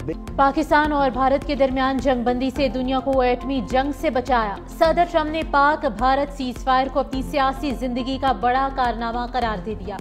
पाकिस्तान और भारत के दरमियान जंग बंदी से दुनिया को एटमी जंग से बचाया। सदर ट्रंप ने पाक भारत सीज फायर को अपनी सियासी जिंदगी का बड़ा कारनामा करार दे दिया।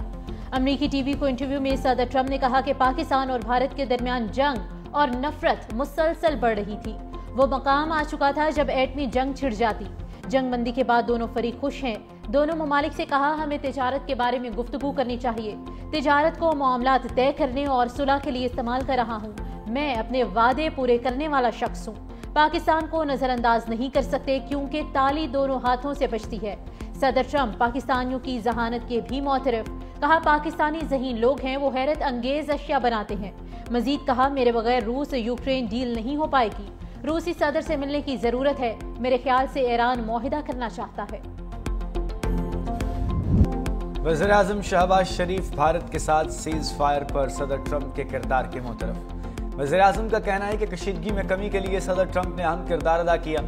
अमेरिकी टीवी को इंटरव्यू में सदर ट्रंप ने कहा कि पाकिस्तान और भारत के दरमियान जंग और नफरत मुसलसल बढ़ रही थी। वो मकाम आ चुका था जब एटमी जंग छिड़ जाती। जंग बंदी के बाद दोनों फरीक खुश हैं। दोनों ममालिक से कहा हमें तिजारत के बारे में गुफ्तगू करनी चाहिए। तिजारत को मामलात तय करने और सुलह के लिए इस्तेमाल कर रहा हूँ। मैं अपने वादे पूरे करने वाला शख्स हूँ। पाकिस्तान को नजरअंदाज नहीं कर सकते क्योंकि ताली दोनों हाथों से बजती है। सदर ट्रंप पाकिस्तानियों की जहानत के भी मोतरफ। कहा पाकिस्तानी ज़हीन लोग हैं, वो हैरत अंगेज अशिया बनाते हैं। मजीद कहा मेरे बगैर रूस यूक्रेन डील नहीं हो पाएगी। रूसी सदर से मिलने की जरूरत है। मेरे ख्याल से ईरान मुआहिदा करना चाहता है। वज़ीर आज़म शहबाज शरीफ भारत के साथ सीज फायर पर सदर ट्रंप के किरदार के मुतरफ। वज़ीर आज़म का कहना है कि कशीदगी में कमी के लिए सदर ट्रंप ने अहम किरदार अदा किया।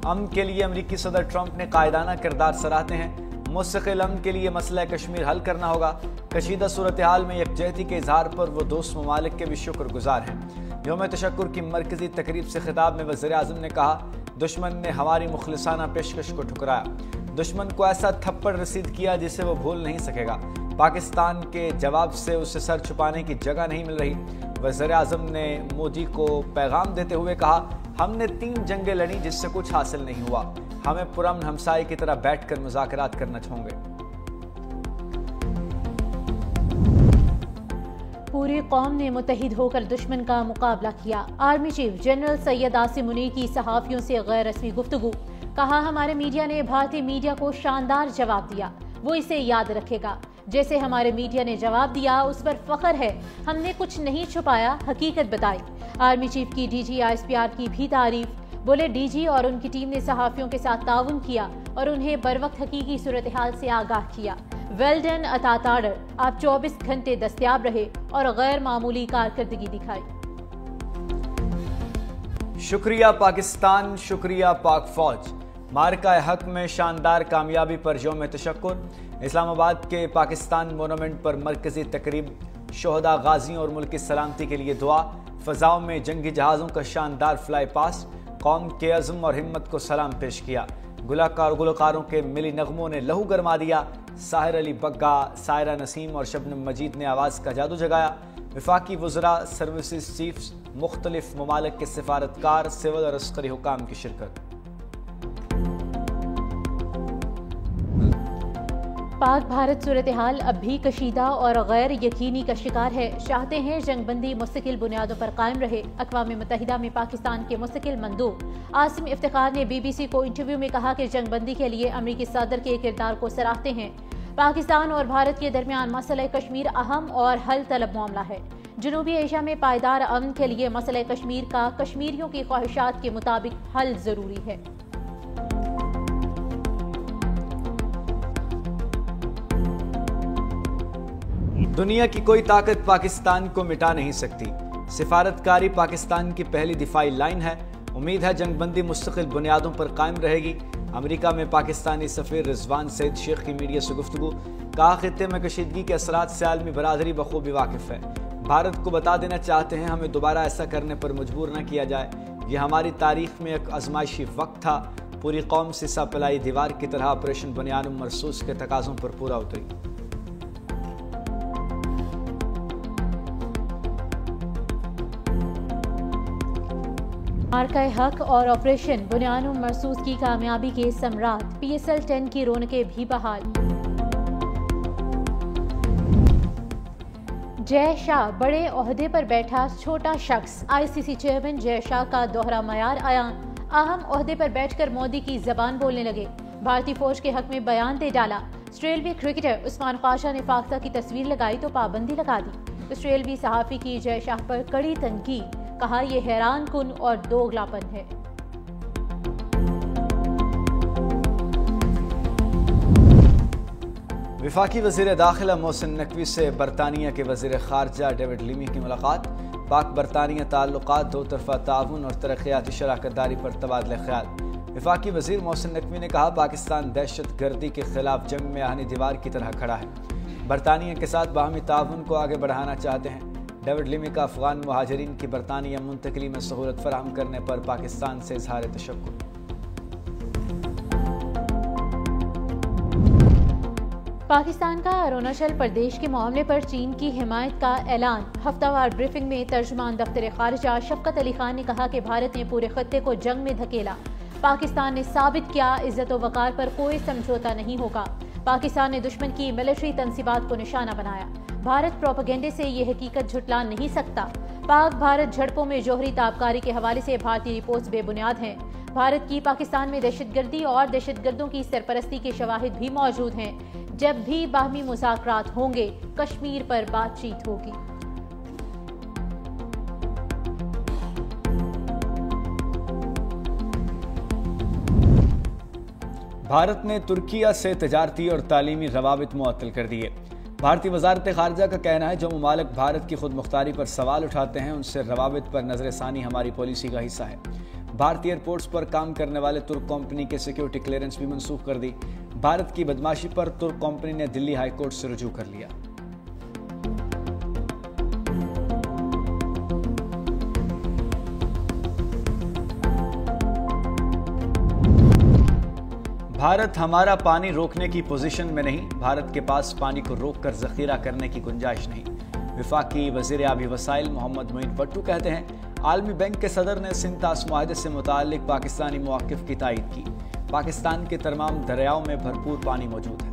अमन के लिए अमरीकी सदर ट्रंप ने कायदाना किरदार सराहते हैं। मुस्तकिल अमन के लिए मसला कश्मीर हल करना होगा। कशीदा सूरत हाल में यकजहती के इजहार पर वो दोस्त ममालिक के भी शुक्रगुजार हैं। यौम तशक्कुर की मरकजी तकरीब से खिताब में वज़ीर आज़म ने कहा दुश्मन ने हमारी मुखलिसाना पेशकश को ठुकराया। दुश्मन को ऐसा थप्पड़ रसीद किया जिसे वो भूल नहीं सकेगा। पाकिस्तान के जवाब से उसे सर छुपाने की जगह नहीं मिल रही। वज़ीर आज़म ने मोदी को पैगाम देते हुए कहा हमने 3 जंगें लड़ी जिससे कुछ हासिल नहीं हुआ। हमें पुरअमन हमसाये की तरह बैठकर मुज़ाकरात करना होंगे। पूरी कौम ने मुत्तहिद होकर दुश्मन का मुकाबला किया। Army chief general Syed Asim Munir की सहाफ़ियों से गैर रस्मी गुफ्तगू। कहा हमारे मीडिया ने भारतीय मीडिया को शानदार जवाब दिया, वो इसे याद रखेगा। जैसे हमारे मीडिया ने जवाब दिया उस पर फख्र है। हमने कुछ नहीं छुपाया, हकीकत बताई। आर्मी चीफ की डीजी ISPR की भी तारीफ। बोले डीजी और उनकी टीम ने सहाफ़ियों के साथ ताउन किया और उन्हें बरवक्त हकीकी सूरत हाल से आगाह किया। वेल डन अताताडर, आप 24 घंटे दस्तयाब रहे और गैर मामूली कारकर्दगी दिखाई। शुक्रिया पाकिस्तान, शुक्रिया पाक फौज। मार्का हक में शानदार कामयाबी पर यौम तशक्कुर। इस्लामाबाद के पाकिस्तान मोनूमेंट पर मरकजी तकरीब। शोहदा, गाजियों और मुल्क की सलामती के लिए दुआ। फ़ज़ाओं में जंगी जहाज़ों का शानदार फ्लाई पास। कौम के अज़्म और हिम्मत को सलाम पेश किया। गुलकारों के मिली नगमों ने लहू गरमा दिया। साहिर अली बग्गा, सायरा नसीम और शबनम मजीद ने आवाज़ का जादू जगाया। वफाकी वज़रा, सर्विसेज चीफ्स, मुख्तलिफ ममालिक के सिफारतकार, सिविल और अस्करी हुकाम की शिरकत। पाक भारत सूरत हाल अब भी कशीदा और गैर यकीनी का शिकार है। चाहते हैं जंग बंदी मुस्तकिल बुनियादों पर कायम रहे। अक़वाम मुत्तहिदा में पाकिस्तान के मुस्तकिल मंदूब आसिम इफ्तिखार ने BBC को इंटरव्यू में कहा कि जंग बंदी के लिए अमरीकी सदर के किरदार को सराहते हैं। पाकिस्तान और भारत के दरमियान मसला कश्मीर अहम और हल तलब मामला है। जनूबी एशिया में पायदार अमन के लिए मसला कश्मीर का कश्मीरियों की ख्वाहिशात के मुताबिक हल जरूरी है। दुनिया की कोई ताकत पाकिस्तान को मिटा नहीं सकती। सिफारतकारी पाकिस्तान की पहली दिफाई लाइन है। उम्मीद है जंगबंदी मुस्तकिल बुनियादों पर कायम रहेगी। अमेरिका में पाकिस्तानी सफ़ीर रिजवान सईद शेख की मीडिया से गुफ्तगू। कहा खित्ते में कशीदगी के असरात से आलमी बरादरी बखूबी वाकिफ है। भारत को बता देना चाहते हैं हमें दोबारा ऐसा करने पर मजबूर न किया जाए। यह हमारी तारीख में एक आजमाइशी वक्त था। पूरी कौम सिसा पलाई दीवार की तरह ऑपरेशन बुनियानुम मरसूस के तकाज़ों पर पूरा उतरी। मार्का हक और ऑपरेशन बुनियानुम मरसूस की कामयाबी के समरात। PSL 10 की रौनकें भी बहाल। जय शाह बड़े ओहदे पर बैठा छोटा शख्स। ICC चेयरमैन जय शाह का दोहरा मयार आया। अहम ओहदे पर बैठकर मोदी की जबान बोलने लगे। भारतीय फौज के हक में बयान दे डाला। ऑस्ट्रेलवी क्रिकेटर उस्मान ख्वाजा ने फाख्ता की तस्वीर लगाई तो पाबंदी लगा दी। ऑस्ट्रेलवी सहाफ़ी की जय शाह पर कड़ी तनकीद। कहा यह हैरान कुन और दोगलापन है। वफाकी वज़ीर दाखिला मोहसिन नकवी से बरतानिया के वज़ीर ख़ारजा डेविड लीमी की मुलाकात। पाक बरतानिया ताल्लुकात, दो तरफ़ा ताउन और तरक्याती शराकत दारी पर तबादला ख्याल। वफाकी वज़ीर मोहसिन नकवी ने कहा पाकिस्तान दहशत गर्दी के खिलाफ जंग में आहनी दीवार की तरह खड़ा है। बरतानिया के साथ बाहमी ताउन को आगे बढ़ाना चाहते हैं। ڈیوڈ لیمی کا افغان مہاجرین کی برطانیہ منتقلی میں سہولت فراہم کرنے پر پاکستان سے اظہار تشکر۔ پاکستان کا اروناچل پردیش کے معاملے پر چین کی حمایت کا اعلان۔ ہفتہ وار بریفنگ میں ترجمان دفتر خارجہ شفقت علی خان نے کہا کہ بھارت نے پورے خطے کو جنگ میں دھکیلا۔ پاکستان نے ثابت کیا عزت و وقار پر کوئی سمجھوتہ نہیں ہوگا۔ پاکستان نے دشمن کی ملٹری تنصیبات کو نشانہ بنایا۔ بھارت پروپیگنڈے سے یہ حقیقت جھٹلا نہیں سکتا۔ پاک بھارت جھڑپوں میں جوہری تابکاری کے حوالے سے بھارتی رپورٹس بے بنیاد ہیں۔ بھارت کی پاکستان میں دہشت گردی اور دہشت گردوں کی سرپرستی کے شواہد بھی موجود ہیں۔ جب بھی باہمی مذاکرات ہوں گے، کشمیر پر بات چیت ہوگی۔ بھارت نے ترکیہ سے تجارتی اور تعلیمی روابط معطل کر دیے۔ بھارتی وزارت خارجہ کا کہنا ہے جو ممالک بھارت کی خود مختاری پر سوال اٹھاتے ہیں ان سے روابط پر نظر ثانی ہماری پالیسی کا حصہ ہے۔ بھارتی ایئرپورٹس پر کام کرنے والے ترک کمپنی کے سیکیورٹی کلیئرنس بھی منسوخ کر دی۔ بھارت کی بدماشی پر ترک کمپنی نے دلی ہائی کورٹ سے رجوع کر لیا۔ بھارت ہمارا پانی روکنے کی پوزیشن میں نہیں، بھارت کے پاس پانی کو روک کر ذخیرہ کرنے کی گنجائش نہیں۔ وفاقی وزیر آبی وسائل محمد معین پٹو کہتے ہیں عالمی بینک کے صدر نے سندھ طاس معاہدے سے متعلق پاکستانی مواقف کی تائید کی۔ پاکستان کے تمام دریاؤں میں بھرپور پانی موجود ہے۔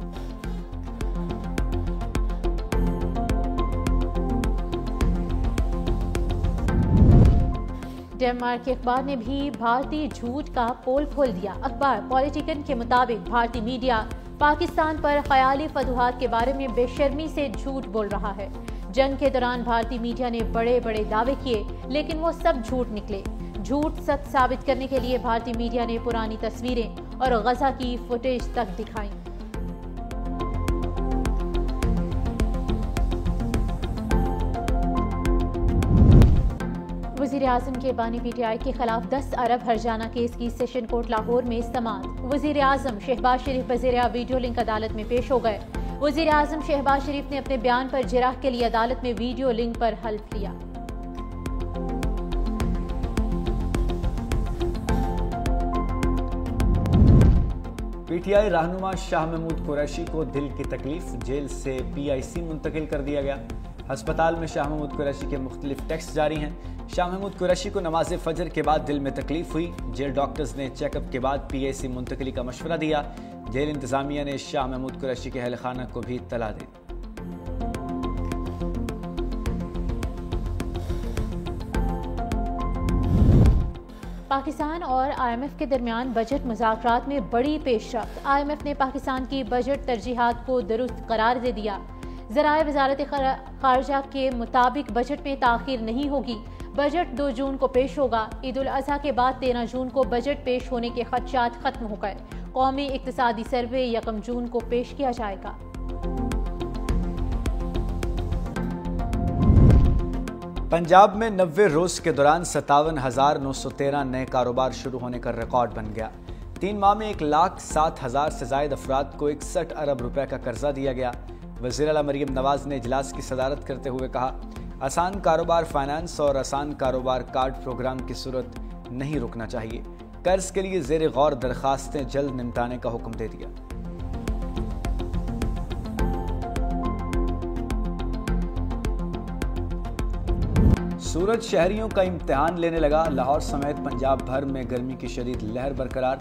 ڈنمارک کے اخبار نے بھی بھارتی جھوٹ کا پول کھول دیا۔ اخبار پولیٹیکن کے مطابق بھارتی میڈیا پاکستان پر خیالی فتوحات کے بارے میں بے شرمی سے جھوٹ بول رہا ہے۔ جنگ کے دوران بھارتی میڈیا نے بڑے بڑے دعوے کیے لیکن وہ سب جھوٹ نکلے۔ جھوٹ سچ ثابت کرنے کے لیے بھارتی میڈیا نے پرانی تصویریں اور غزہ کی فوٹیج تک دکھائیں۔ وزیر اعظم کے بانی پی ٹی آئی کے خلاف 10 ارب ہرجانہ کیس کی سیشن کورٹ لاہور میں سماعت۔ وزیر اعظم شہباز شریف بذریعہ ویڈیو لنک عدالت میں پیش ہو گئے۔ وزیر اعظم شہباز شریف نے اپنے بیان پر جراح کے لیے عدالت میں ویڈیو لنک پر حلف لیا۔ پی ٹی آئی رہنما شاہ محمود قریشی کو دل کی تکلیف، جیل سے پی آئی سی منتقل کر دیا گیا۔ ہسپتال میں شاہ محمود قریشی کے مختلف ٹیسٹ جاری ہیں۔ شاہ محمود قریشی کو نماز فجر کے بعد دل میں تکلیف ہوئی۔ جیل ڈاکٹرز نے چیک اپ کے بعد پی آئی سی منتقلی کا مشورہ دیا۔ جیل انتظامیہ نے شاہ محمود قریشی کے اہل خانہ کو بھی اطلاع دی۔ پاکستان اور آئی ایم ایف کے درمیان بجٹ مذاکرات میں بڑی پیش رفت۔ آئی ایم ایف نے پاکستان کی بجٹ ترجیحات کو درست قرار دے دیا۔ ذرائع وزارت خارجہ کے مطابق بجٹ میں تاخیر نہیں ہوگی۔ بجٹ 2 جون کو پیش ہوگا۔ عید الاضحیٰ کے بعد 13 جون کو بجٹ پیش ہونے کے خدشات ختم ہو گئے۔ قومی اقتصادی سروے 1 جون کو پیش کیا جائے گا۔ پنجاب میں 90 روز کے دوران 57,913 نئے کاروبار شروع ہونے کا ریکارڈ بن گیا۔ 3 ماہ میں 1,07,000 سے زائد افراد کو 61 ارب روپے کا قرضہ دیا گیا۔ وزیر اعلیٰ مریم نواز نے اجلاس کی صدارت کرتے ہوئے کہا آسان کاروبار فائنانس اور آسان کاروبار کارڈ پروگرام کی صورت نہیں رکنا چاہیے۔ قرض کے لیے زیر غور درخواستیں جلد نمٹانے کا حکم دے دیا۔ سورج شہریوں کا امتحان لینے لگا۔ لاہور سمیت پنجاب بھر میں گرمی کی شدید لہر برقرار۔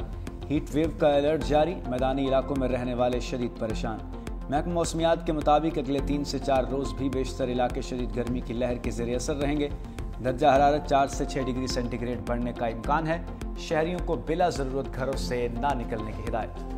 ہیٹ ویو کا الرٹ جاری، میدانی علاقوں میں رہنے والے شدید پریشان۔ محکمہ موسمیات کے مطابق اگلے 3 سے 4 روز بھی بیشتر علاقے شدید گرمی کی لہر کے زیر اثر رہیں گے۔ درجہ حرارت 4 سے 6 ڈگری سینٹی گریڈ بڑھنے کا امکان ہے۔ شہریوں کو بلا ضرورت گھروں سے نہ نکلنے کی ہدایت۔